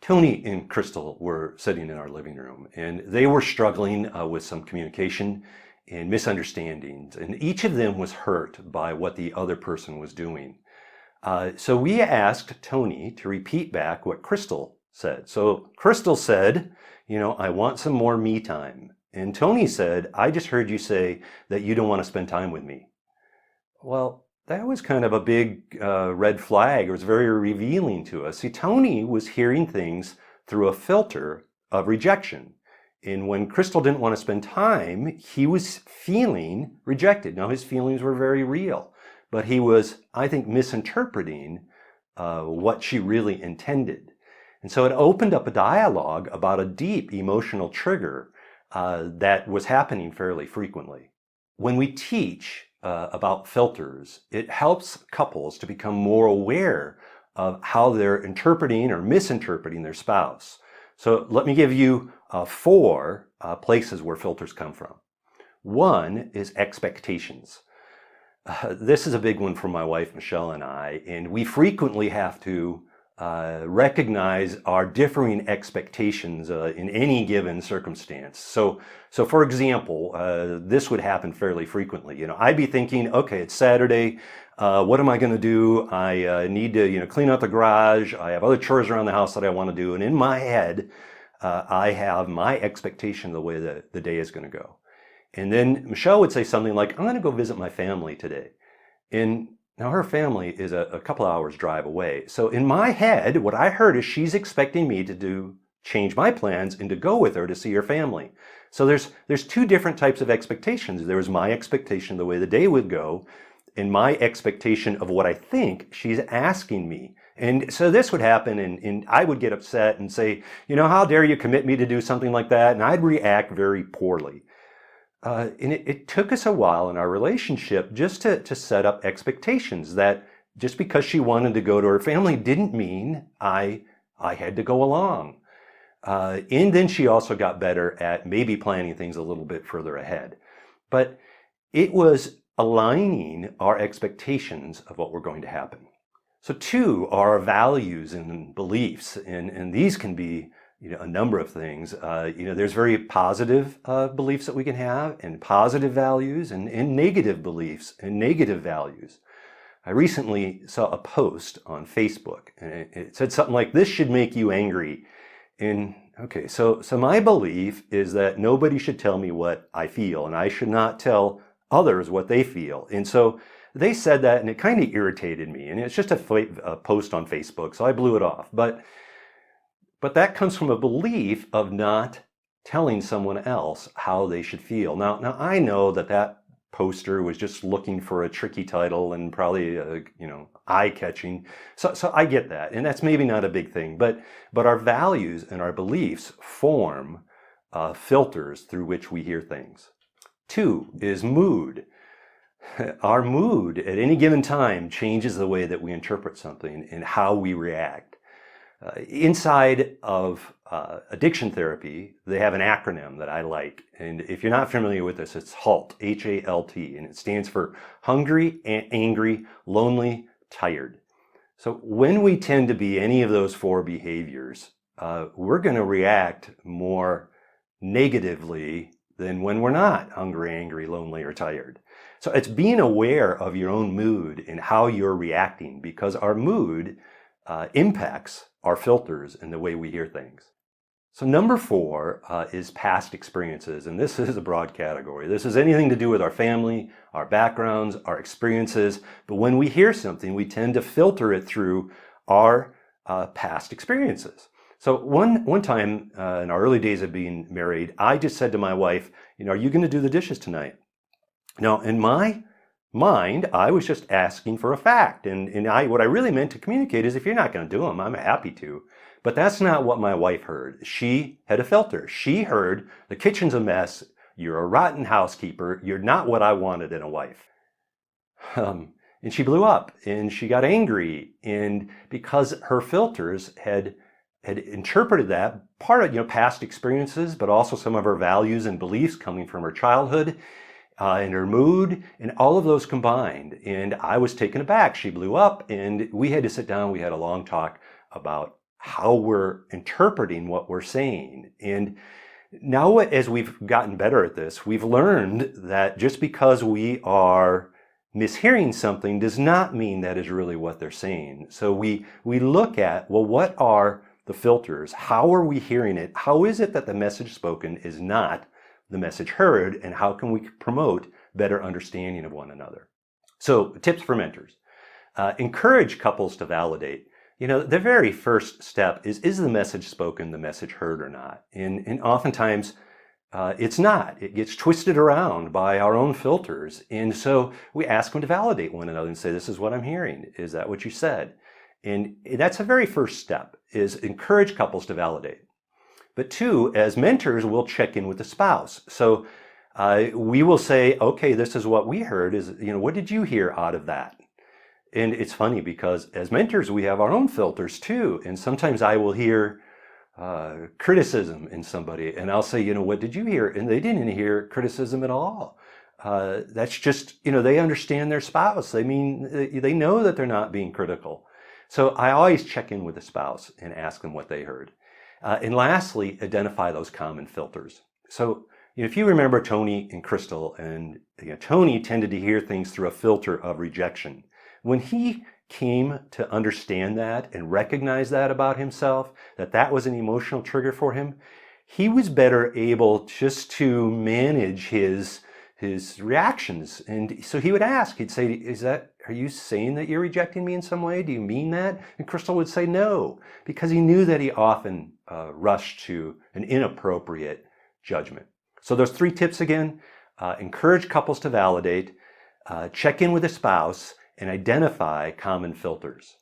Tony and Crystal were sitting in our living room, and they were struggling with some communication and misunderstandings, and each of them was hurt by what the other person was doing. So we asked Tony to repeat back what Crystal said. So Crystal said, I want some more me time. And Tony said, I just heard you say that you don't want to spend time with me. Well, that was kind of a big red flag. It was very revealing to us. See, Tony was hearing things through a filter of rejection. And when Crystal didn't want to spend time, he was feeling rejected. Now, his feelings were very real, but he was, I think, misinterpreting what she really intended. And so it opened up a dialogue about a deep emotional trigger that was happening fairly frequently. When we teach about filters, it helps couples to become more aware of how they're interpreting or misinterpreting their spouse. So let me give you 4 places where filters come from. One is expectations. This is a big one for my wife, Michelle, and I, and we frequently have to recognize our differing expectations in any given circumstance. So for example, this would happen fairly frequently. I'd be thinking, okay, it's Saturday. What am I going to do? I need to, clean out the garage. I have other chores around the house that I want to do. And in my head, I have my expectation of the way that the day is going to go. And then Michelle would say something like, I'm going to go visit my family today. And now her family is a couple hours drive away. So in my head, what I heard is she's expecting me to change my plans and to go with her to see her family. So there's 2 different types of expectations. There was my expectation of the way the day would go and my expectation of what I think she's asking me. And so this would happen and I would get upset and say, how dare you commit me to do something like that? And I'd react very poorly. And it took us a while in our relationship just to set up expectations that just because she wanted to go to her family didn't mean I had to go along. And then she also got better at maybe planning things a little bit further ahead. But it was aligning our expectations of what were going to happen. So 2 are our values and beliefs, and these can be a number of things. There's very positive beliefs that we can have, and positive values, and negative beliefs and negative values. I recently saw a post on Facebook, and it said something like, this should make you angry. And okay, so my belief is that nobody should tell me what I feel, and I should not tell others what they feel. And so they said that, and it kind of irritated me. And it's just a post on Facebook, so I blew it off. But that comes from a belief of not telling someone else how they should feel. Now I know that poster was just looking for a tricky title and probably eye-catching. So I get that, and that's maybe not a big thing. But our values and our beliefs form filters through which we hear things. 2 is mood. Our mood at any given time changes the way that we interpret something and how we react. Inside of addiction therapy, they have an acronym that I like. And if you're not familiar with this, it's HALT, H-A-L-T, and it stands for hungry, angry, lonely, tired. So when we tend to be any of those 4 behaviors, we're going to react more negatively than when we're not hungry, angry, lonely, or tired. So it's being aware of your own mood and how you're reacting, because our mood impacts our filters and the way we hear things. So number 4 is past experiences, and this is a broad category. This is anything to do with our family, our backgrounds, our experiences, but when we hear something, we tend to filter it through our past experiences. So one time in our early days of being married, I just said to my wife, are you going to do the dishes tonight? Now, in my mind, I was just asking for a fact. And what I really meant to communicate is, if you're not going to do them, I'm happy to. But that's not what my wife heard. She had a filter. She heard, the kitchen's a mess. You're a rotten housekeeper. You're not what I wanted in a wife. And she blew up and she got angry. And because her filters had interpreted that, part of past experiences, but also some of her values and beliefs coming from her childhood, and her mood, and all of those combined. And I was taken aback. She blew up, and we had to sit down. We had a long talk about how we're interpreting what we're saying. And now, as we've gotten better at this, we've learned that just because we are mishearing something does not mean that is really what they're saying. So we look at, well, what are the filters? How are we hearing it? How is it that the message spoken is not the message heard? And how can we promote better understanding of one another? So tips for mentors. Encourage couples to validate. The very first step is the message spoken the message heard or not? And oftentimes it's not. It gets twisted around by our own filters. And so we ask them to validate one another and say, this is what I'm hearing. Is that what you said? And that's the very first step, is encourage couples to validate. But two, as mentors, we'll check in with the spouse. So we will say, okay, this is what we heard. What did you hear out of that? And it's funny because as mentors, we have our own filters too. And sometimes I will hear criticism in somebody and I'll say, what did you hear? And they didn't hear criticism at all. That's just, they understand their spouse. They know that they're not being critical. So I always check in with the spouse and ask them what they heard. And lastly, identify those common filters. So if you remember Tony and Crystal, and Tony tended to hear things through a filter of rejection. When he came to understand that and recognize that about himself, that was an emotional trigger for him, he was better able just to manage his reactions. And so he would ask, he'd say, are you saying that you're rejecting me in some way? Do you mean that? And Crystal would say no, because he knew that he often rushed to an inappropriate judgment. So those 3 tips again: encourage couples to validate, check in with a spouse, and identify common filters.